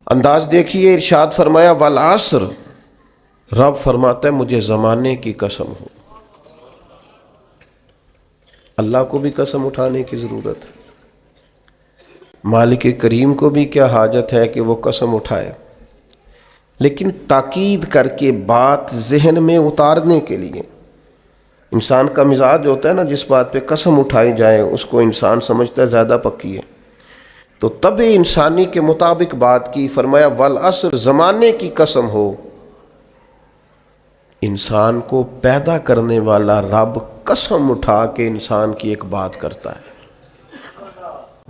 انداز دیکھیے، ارشاد فرمایا والعصر، رب فرماتا ہے مجھے زمانے کی قسم ہو۔ اللہ کو بھی قسم اٹھانے کی ضرورت ہے، مالک کریم کو بھی کیا حاجت ہے کہ وہ قسم اٹھائے، لیکن تاکید کر کے بات ذہن میں اتارنے کے لیے۔ انسان کا مزاج ہوتا ہے نا، جس بات پہ قسم اٹھائی جائے اس کو انسان سمجھتا ہے زیادہ پکی ہے، تو طبع انسانی کے مطابق بات کی، فرمایا والعصر، زمانے کی قسم ہو۔ انسان کو پیدا کرنے والا رب قسم اٹھا کے انسان کی ایک بات کرتا ہے،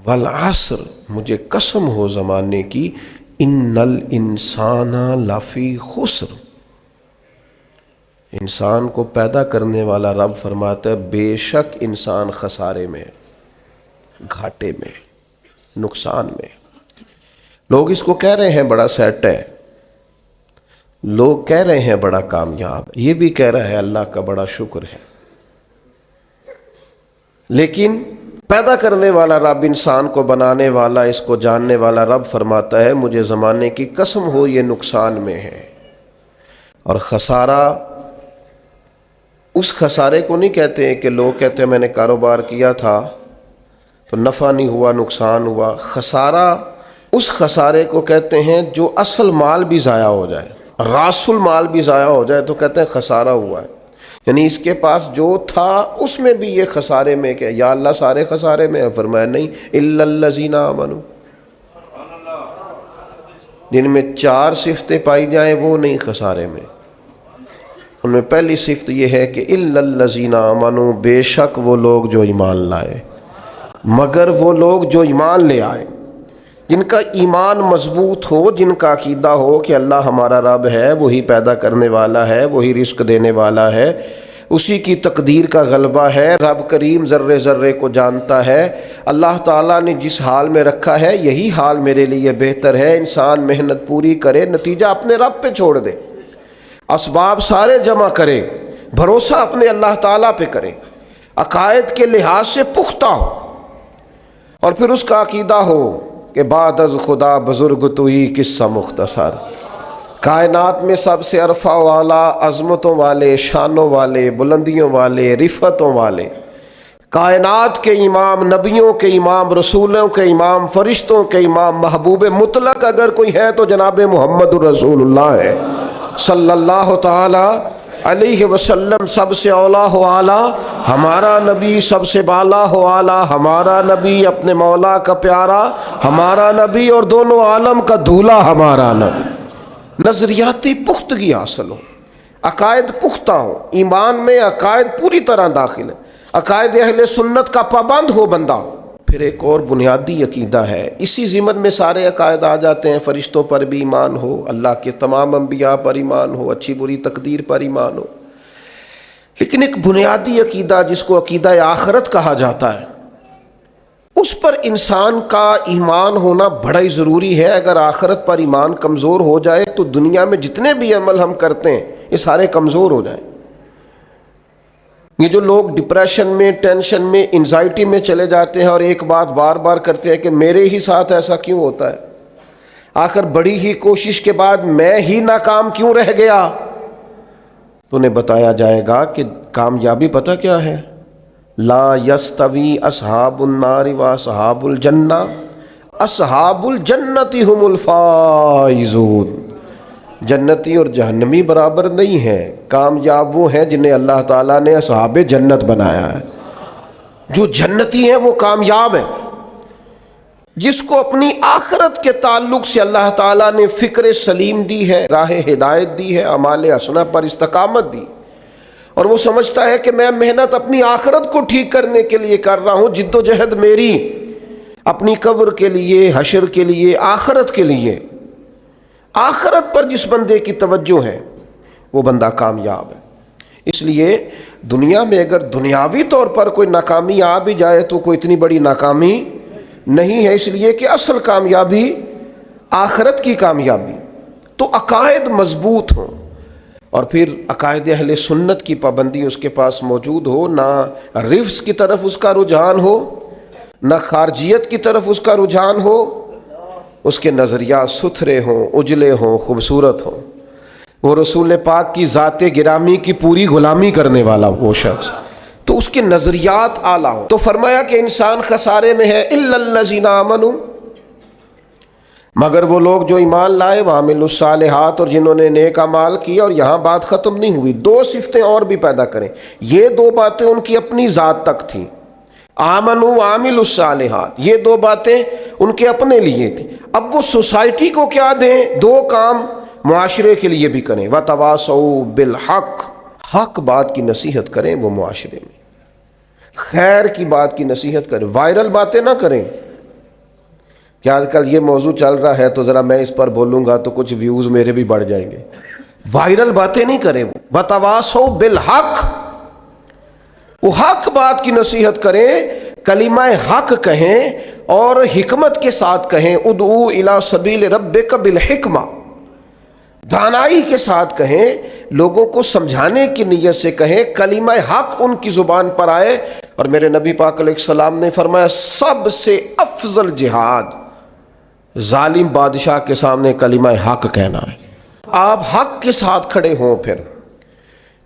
والعصر، مجھے قسم ہو زمانے کی، ان الانسان لفی خسر، انسان کو پیدا کرنے والا رب فرماتا ہے بے شک انسان خسارے میں، گھاٹے میں، نقصان میں۔ لوگ اس کو کہہ رہے ہیں بڑا سیٹ ہے، لوگ کہہ رہے ہیں بڑا کامیاب، یہ بھی کہہ رہا ہے اللہ کا بڑا شکر ہے، لیکن پیدا کرنے والا رب، انسان کو بنانے والا، اس کو جاننے والا رب فرماتا ہے مجھے زمانے کی قسم ہو یہ نقصان میں ہے۔ اور خسارہ اس خسارے کو نہیں کہتے ہیں کہ لوگ کہتے ہیں میں نے کاروبار کیا تھا تو نفع نہیں ہوا، نقصان ہوا۔ خسارہ اس خسارے کو کہتے ہیں جو اصل مال بھی ضائع ہو جائے، راس المال بھی ضائع ہو جائے تو کہتے ہیں خسارہ ہوا ہے، یعنی اس کے پاس جو تھا اس میں بھی یہ خسارے میں کہ یا اللہ سارے خسارے میں ہے؟ فرمایا نہیں، الا الذین آمنوا، جن میں 4 صفتیں پائی جائیں وہ نہیں خسارے میں۔ ان میں پہلی صفت یہ ہے کہ الا الذین آمنوا، بے شک وہ لوگ جو ایمان لائے، مگر وہ لوگ جو ایمان لے آئے، جن کا ایمان مضبوط ہو، جن کا عقیدہ ہو کہ اللہ ہمارا رب ہے، وہی پیدا کرنے والا ہے، وہی رزق دینے والا ہے، اسی کی تقدیر کا غلبہ ہے، رب کریم ذرے ذرے کو جانتا ہے، اللہ تعالیٰ نے جس حال میں رکھا ہے یہی حال میرے لیے بہتر ہے۔ انسان محنت پوری کرے، نتیجہ اپنے رب پہ چھوڑ دے، اسباب سارے جمع کرے، بھروسہ اپنے اللہ تعالیٰ پہ کرے، عقائد کے لحاظ سے پختہ ہو، اور پھر اس کا عقیدہ ہو کہ بعد از خدا بزرگ توئی قصہ مختصر، کائنات میں سب سے عرفہ والا، عظمتوں والے، شانوں والے، بلندیوں والے، رفتوں والے، کائنات کے امام، نبیوں کے امام، رسولوں کے امام، فرشتوں کے امام، محبوب مطلق اگر کوئی ہے تو جناب محمد الرسول اللہ ہے صلی اللہ تعالی علیہ وسلم۔ سب سے اولا ہو اعلیٰ ہمارا نبی، سب سے بالا ہو اعلیٰ ہمارا نبی، اپنے مولا کا پیارا ہمارا نبی، اور دونوں عالم کا دھولا ہمارا نبی۔ نظریاتی پختگی حاصل ہو، عقائد پختہ ہو، ایمان میں عقائد پوری طرح داخل ہے، عقائد اہل سنت کا پابند ہو بندہ۔ پھر ایک اور بنیادی عقیدہ ہے، اسی ضمن میں سارے عقائد آ جاتے ہیں، فرشتوں پر بھی ایمان ہو، اللہ کے تمام انبیاء پر ایمان ہو، اچھی بری تقدیر پر ایمان ہو، لیکن ایک بنیادی عقیدہ جس کو عقیدہ آخرت کہا جاتا ہے، اس پر انسان کا ایمان ہونا بڑا ہی ضروری ہے۔ اگر آخرت پر ایمان کمزور ہو جائے تو دنیا میں جتنے بھی عمل ہم کرتے ہیں یہ سارے کمزور ہو جائیں۔ یہ جو لوگ ڈپریشن میں، ٹینشن میں، انزائٹی میں چلے جاتے ہیں اور ایک بات بار بار کرتے ہیں کہ میرے ہی ساتھ ایسا کیوں ہوتا ہے، آخر بڑی ہی کوشش کے بعد میں ہی ناکام کیوں رہ گیا، تو انہیں بتایا جائے گا کہ کامیابی پتہ کیا ہے؟ لا یستوی اصحاب النار و اصحاب الجنہ، اصحاب الجنت هم الفائزون، جنتی اور جہنمی برابر نہیں ہیں، کامیاب وہ ہیں جنہیں اللہ تعالیٰ نے اصحاب جنت بنایا ہے۔ جو جنتی ہیں وہ کامیاب ہیں، جس کو اپنی آخرت کے تعلق سے اللہ تعالیٰ نے فکر سلیم دی ہے، راہ ہدایت دی ہے، اعمال حسنہ پر استقامت دی، اور وہ سمجھتا ہے کہ میں محنت اپنی آخرت کو ٹھیک کرنے کے لیے کر رہا ہوں، جد و جہد میری اپنی قبر کے لیے، حشر کے لیے، آخرت کے لیے۔ آخرت پر جس بندے کی توجہ ہے وہ بندہ کامیاب ہے۔ اس لیے دنیا میں اگر دنیاوی طور پر کوئی ناکامی آ بھی جائے تو کوئی اتنی بڑی ناکامی نہیں ہے، اس لیے کہ اصل کامیابی آخرت کی کامیابی۔ تو عقائد مضبوط ہوں، اور پھر عقائد اہل سنت کی پابندی اس کے پاس موجود ہو، نہ رفض کی طرف اس کا رجحان ہو، نہ خارجیت کی طرف اس کا رجحان ہو، اس کے نظریات ستھرے ہوں، اجلے ہوں، خوبصورت ہوں، وہ رسول پاک کی ذات گرامی کی پوری غلامی کرنے والا وہ شخص، تو اس کے نظریات اعلیٰ ہوں۔ تو فرمایا کہ انسان خسارے میں ہے الا الذین آمنوا، مگر وہ لوگ جو ایمان لائے، وعملوا الصالحات، اور جنہوں نے نیک اعمال کیا۔ اور یہاں بات ختم نہیں ہوئی، دو صفتیں اور بھی پیدا کریں۔ یہ دو باتیں ان کی اپنی ذات تک تھیں، آمنوا وعملوا الصالحات، یہ دو باتیں ان کے اپنے لیے تھیں۔ اب وہ سوسائٹی کو کیا دیں؟ دو کام معاشرے کے لیے بھی کریں، وتواصوا بالحق، حق بات کی نصیحت کریں وہ معاشرے میں، خیر کی بات کی نصیحت کریں، وائرل باتیں نہ کریں کہ آج کل یہ موضوع چل رہا ہے تو ذرا میں اس پر بولوں گا تو کچھ ویوز میرے بھی بڑھ جائیں گے، وائرل باتیں نہیں کریں۔ وتواصوا بالحق، وہ حق بات کی نصیحت کریں، کلمہ حق کہیں اور حکمت کے ساتھ کہیں، ادعو الی سبیل ربک بالحکمہ، دانائی کے ساتھ کہیں، لوگوں کو سمجھانے کی نیت سے کہیں، کلمہ حق ان کی زبان پر آئے۔ اور میرے نبی پاک علیہ السلام نے فرمایا سب سے افضل جہاد ظالم بادشاہ کے سامنے کلمہ حق کہنا ہے۔ آپ حق کے ساتھ کھڑے ہوں،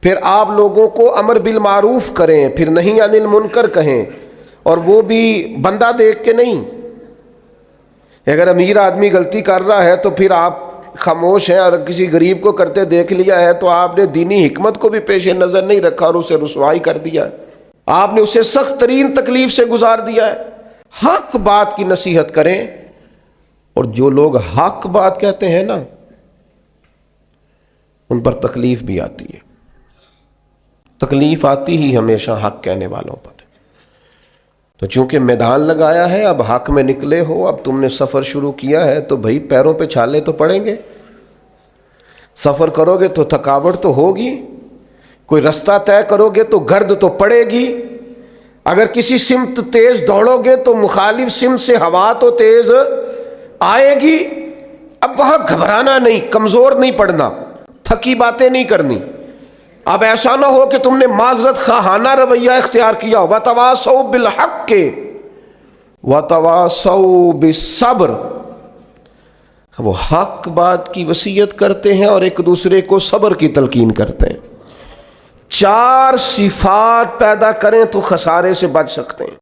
پھر آپ لوگوں کو امر بالمعروف کریں، پھر نہیں عن المنکر کہیں، اور وہ بھی بندہ دیکھ کے نہیں۔ اگر امیر آدمی غلطی کر رہا ہے تو پھر آپ خاموش ہیں، اور کسی غریب کو کرتے دیکھ لیا ہے تو آپ نے دینی حکمت کو بھی پیش نظر نہیں رکھا اور اسے رسوائی کر دیا ہے، آپ نے اسے سخت ترین تکلیف سے گزار دیا ہے۔ حق بات کی نصیحت کریں، اور جو لوگ حق بات کہتے ہیں نا ان پر تکلیف بھی آتی ہے، تکلیف آتی ہی ہمیشہ حق کہنے والوں پر۔ تو چونکہ میدان لگایا ہے، اب حق میں نکلے ہو، اب تم نے سفر شروع کیا ہے تو بھائی پیروں پہ چھالے تو پڑیں گے، سفر کرو گے تو تھکاوٹ تو ہوگی، کوئی رستہ طے کرو گے تو گرد تو پڑے گی، اگر کسی سمت تیز دوڑو گے تو مخالف سمت سے ہوا تو تیز آئے گی۔ اب وہاں گھبرانا نہیں، کمزور نہیں پڑنا، تھکی باتیں نہیں کرنی۔ اب ایسا نہ ہو کہ تم نے معذرت خواہانہ رویہ اختیار کیا، وتواصوا بالحق وتواصوا بالصبر، وہ حق بات کی وصیت کرتے ہیں اور ایک دوسرے کو صبر کی تلقین کرتے ہیں۔ چار صفات پیدا کریں تو خسارے سے بچ سکتے ہیں۔